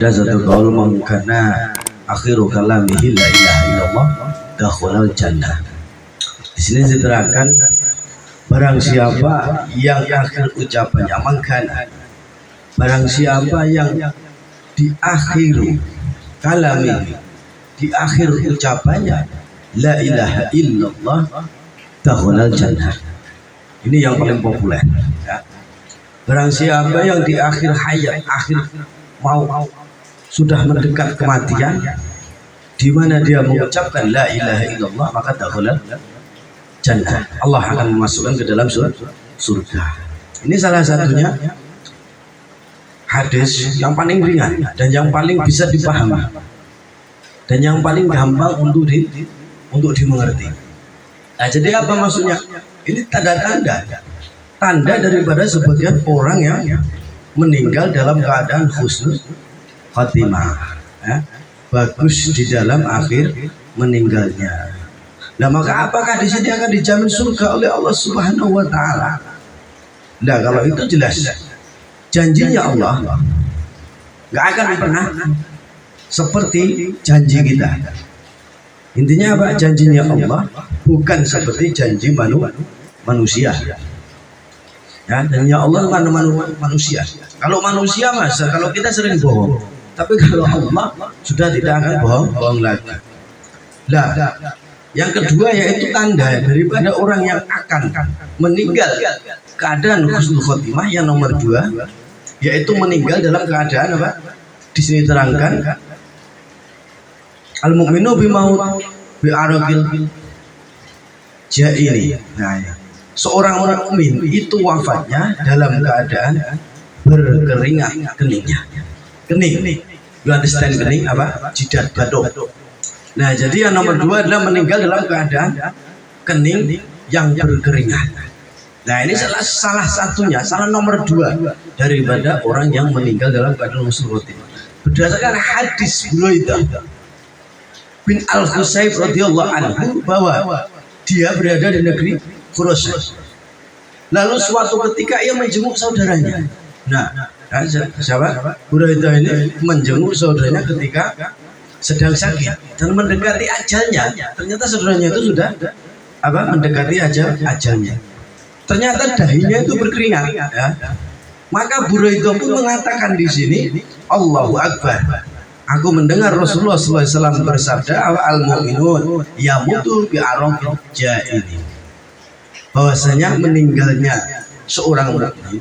Ada satu qaul man kana akhiru kalamihi la ilaha illallah dakhalal jannah. Di sini diterangkan barang siapa yang akhir ucapannya mangkana, barang siapa yang di akhir kalamihi, di akhir ucapannya la ilaha illallah dakhalal jannah. Ini yang paling populer ya. Barang siapa yang di akhir hayat, akhir mau sudah mendekat kematian, di mana dia mengucapkan la ilaha illallah, maka dakhalal jannah. Allah akan memasukkan ke dalam surga. Ini salah satunya hadis yang paling ringan dan yang paling bisa dipahami dan yang paling gampang untuk dimengerti. Nah, jadi apa maksudnya? Ini tanda daripada sebagian orang yang meninggal dalam keadaan husnul khatimah, ya, bagus di dalam akhir meninggalnya. Nah, maka apakah di sini akan dijamin surga oleh Allah Subhanahu wa taala? Nah, kalau itu jelas janjinya Allah nggak akan pernah seperti janji kita. Intinya apa? Janjinya Allah bukan seperti janji manusia. Ya, dan ya Allah bukan manusia. Kalau manusia masa kalau kita sering bohong, tapi kalau Allah sudah tidak akan bohong lagi. Nah, yang kedua yaitu tanda daripada orang yang akan meninggal keadaan husnul khotimah. Yang nomor dua yaitu meninggal dalam keadaan apa? Di sini terangkan al-mu'minu bimaut bi'araqil ja'ili. Nah, ya. Seorang mukmin itu wafatnya dalam keadaan berkeringat keningnya. Kening. You understand kening apa? Jidat, batuk. Nah, jadi yang nomor dua adalah meninggal dalam keadaan kening yang berkeringat. Nah, ini salah satunya, salah nomor dua daripada orang yang meninggal dalam keadaan husnul khotimah. Berdasarkan hadis Buraidah bin Al-Husayb radhiyallahu anhu bahwa dia berada di negeri Khurasan. Lalu suatu ketika ia menjenguk saudaranya. Nah, siapa? Buraidah ini menjenguk saudaranya ketika sedang sakit dan mendekati ajalnya. Ternyata saudaranya itu sudah mendekati ajalnya. Ternyata dahinya itu berkeringat. Ya. Maka Buraidah pun mengatakan di sini, Allahu Akbar. Aku mendengar Rasulullah SAW bersabda, al-mu'minun yamutu bi'araqil ja'ili. Bahwasanya meninggalnya seorang mukmin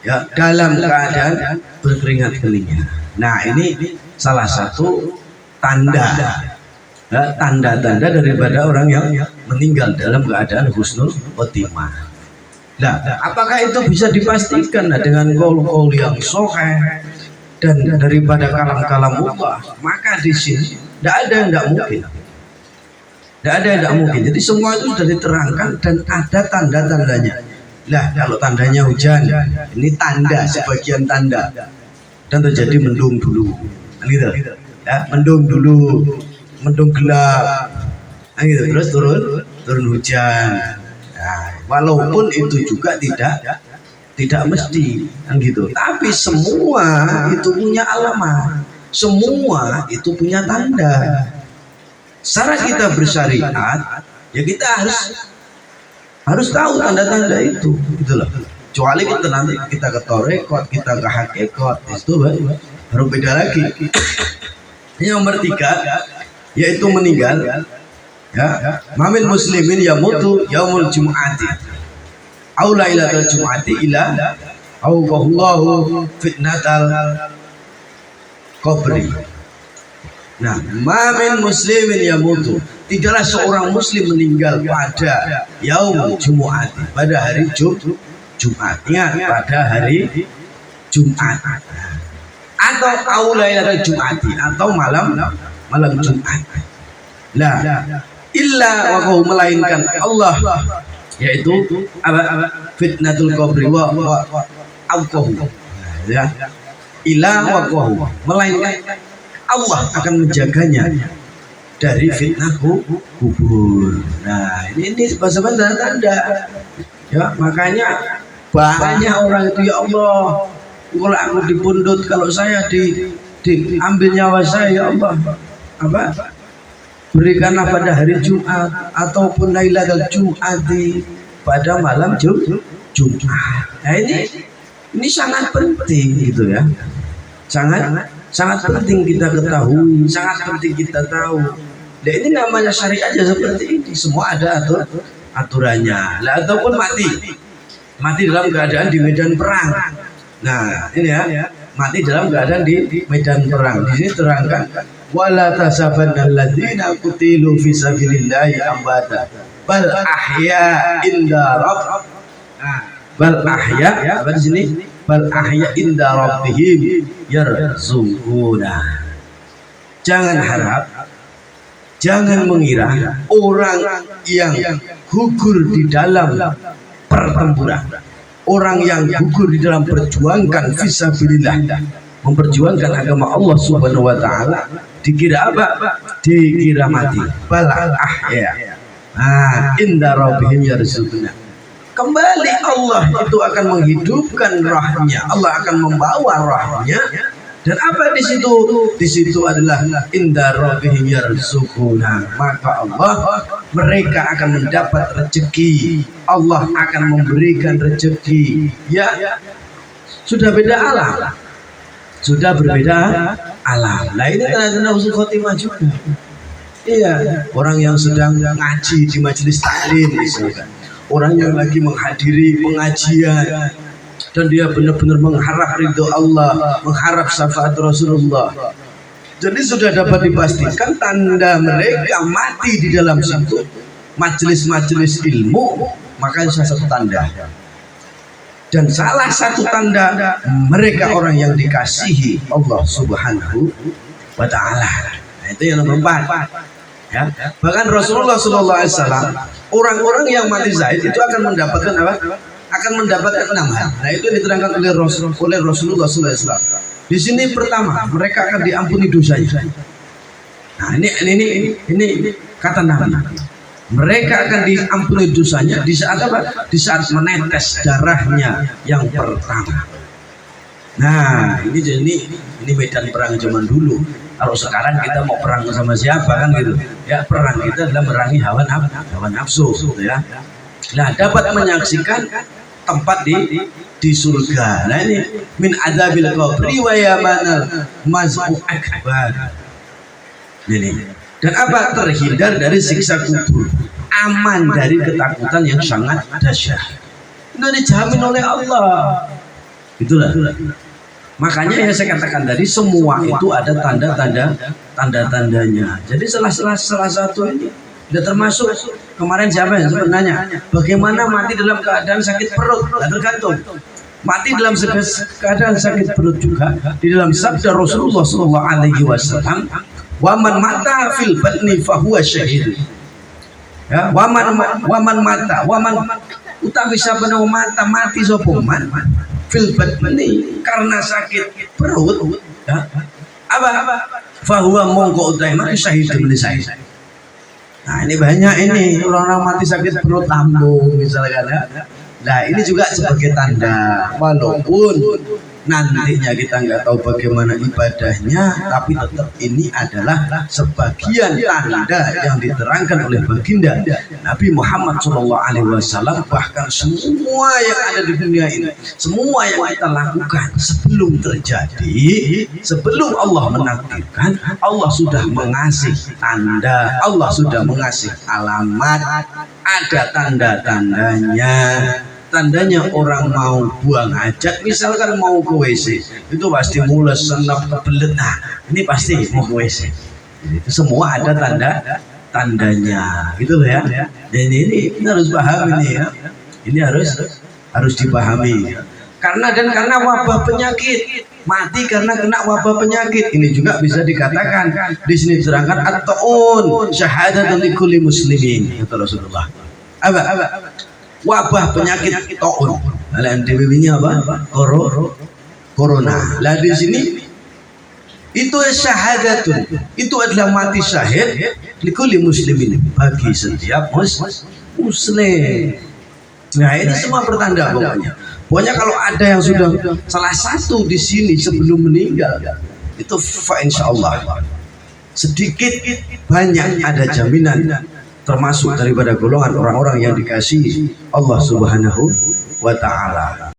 ya dalam keadaan berkeringat keningnya. Nah, ini salah satu tanda-tanda daripada orang yang meninggal dalam keadaan husnul khotimah. Nah, apakah itu bisa dipastikan dengan qaul-qaul yang sahih dan daripada kalam-kalam Allah? Maka di sini tidak ada yang tidak mungkin. Tidak ada yang tidak mungkin. Jadi semua itu sudah diterangkan dan ada tanda-tandanya. Nah, kalau tandanya hujan, ini tanda, sebagian tanda. Dan terjadi mendung dulu, gitu. Ya, mendung dulu, mendung gelap, gitu. Terus turun hujan. Nah, walaupun itu juga tidak mesti, gitu. Tapi semua itu punya alamat, semua itu punya tanda. Secara kita bersyariat, ya kita harus tahu tanda-tanda itu, gitulah. Kecuali kita nanti kita ke torekot, kita ke hakikat, itu baru beda lagi. Yang nomor tiga, yaitu meninggal. Ya, mamin muslimin yamutu yaumul jum'ati, au lailatul jum'ati ila au wallahu fitnatal qabri. Nah, mamin muslimin yamutu, tidaklah seorang muslim meninggal pada yaumul jumu'ati, pada hari Jumat. Ingat, pada hari Jumat. Atau aulailatul jum'ati, atau malam Jumat. Nah, illa wa melainkan Allah, yaitu fitnatul qabri wa auqahu. Ya. Illa wa melainkan Allah akan menjaganya dari fitnah kubur. Nah, ini sebagai tanda. Ya, makanya banyak orang itu, ya Allah, kalau aku dipundut, kalau saya diambil nyawa saya ya Allah, apa, berikanlah pada hari Jumat ataupun Lailatul Jumat pada malam Jumat. Nah ini sangat penting gitu ya, sangat penting kita ketahui, sangat penting kita tahu. Dan ini namanya syariat aja seperti ini, semua ada aturannya. Lah ataupun mati dalam keadaan di medan perang. Nah ini ya, mati dalam keadaan di medan perang. Di sini terangkan wala tasabanna alladzina qutilu fi sabilillahi amwata bal ahya inda rabb. Bal ahya apa di sini? Bal ahya inda rabbihim yarzuquna. Jangan harap, jangan mengira orang yang gugur di dalam pertempuran, orang yang gugur di dalam perjuangkan fisabilillah, memperjuangkan agama Allah Subhanahu wa taala, dikira apa? Dikira mati. Bal ahya. Inda rabbihim yarzuquna. Kembali Allah itu akan menghidupkan rohnya, Allah akan membawa rohnya. Dan apa di situ? Di situ adalah inda rabbihim yarzuquna. Maka Allah, mereka akan mendapat rezeki. Allah akan memberikan rezeki. Ya, sudah beda alam, sudah berbeda alam. Nah ini tanda-tanda husnul khotimah juga. Iya, orang yang sedang ngaji di majelis taklim misalkan, orang yang lagi menghadiri pengajian dan dia benar-benar mengharap ridho Allah, mengharap syafaat Rasulullah. Jadi sudah dapat dipastikan tanda mereka mati di dalam situ majelis-majelis ilmu, maka itu salah satu tanda. Dan salah satu tanda mereka orang yang dikasihi Allah Subhanahu wa taala. Nah, itu yang nomor 4. Ya, bahkan Rasulullah Sallallahu Alaihi Wasallam, orang-orang yang mati syahid itu akan mendapatkan apa? Akan mendapatkan 6 hal. Nah itu yang diterangkan oleh Rasulullah Sallallahu Alaihi Wasallam. Di sini pertama, mereka akan diampuni dosanya. Nah ini kata Nabi. Mereka akan diampuni dosanya di saat apa? Di saat menetes darahnya yang pertama. Nah ini medan perang zaman dulu. Kalau sekarang kita mau perang sama siapa kan gitu ya, perang kita adalah merangi hawa nafsu gitu ya. Nah dapat menyaksikan tempat di surga. Nah ini min adzabil qabri wa yamanal maz'u akbar. Ini dan apa? Terhindar dari siksa kubur, aman dari ketakutan yang sangat dahsyat. Itu dijamin oleh Allah. Itulah. Makanya yang saya katakan tadi, semua itu ada tanda-tandanya. Jadi salah satu ini sudah termasuk kemarin siapa yang sempat nanya bagaimana mati dalam keadaan sakit perut. Nah, tergantung. Mati dalam keadaan sakit perut juga di dalam sabda Rasulullah Sallallahu Alaihi Wasallam, waman mata fil batni fahuwa syahid. Ya, waman utawi siapa nama mati sopoman fil batni karena sakit perut, ya, apa fahuwa mongko utama syahid beli syahid. Nah ini banyak ini orang-orang mati sakit perut lambung misalkan ya. Nah ini juga sebagai tanda, walaupun nantinya kita nggak tahu bagaimana ibadahnya, tapi tetap ini adalah sebagian tanda yang diterangkan oleh baginda Nabi Muhammad SAW. Bahkan semua yang ada di dunia ini, semua yang kita lakukan sebelum terjadi, sebelum Allah menakdirkan, Allah sudah mengasih tanda, Allah sudah mengasih alamat, ada tanda-tandanya. Tandanya orang mau buang hajat, misalkan mau ke WC, itu pasti mules, senap, kebelet. Nah, ini pasti mau ke WC. Itu semua ada tandanya, gitu loh ya. Dan ini kita harus paham ini ya. Ini harus dipahami. Karena wabah penyakit, mati karena kena wabah penyakit. Ini juga bisa dikatakan di sini terangkan at-ta'un syahadatun likulli muslimin, kata Rasulullah. Apa? Wabah penyakit taun. Nah, DBW-nya apa? Corona. Lah di sini itu syahadatun. Itu adalah mati syahid likulli muslimin, bagi setiap muslim. Nah, ini semua pertanda pokoknya. Pokoknya kalau ada yang sudah salah satu di sini sebelum meninggal, itu fa insyaallah sedikit banyak ada jaminan termasuk daripada golongan orang-orang yang dikasihi Allah Subhanahu wa taala.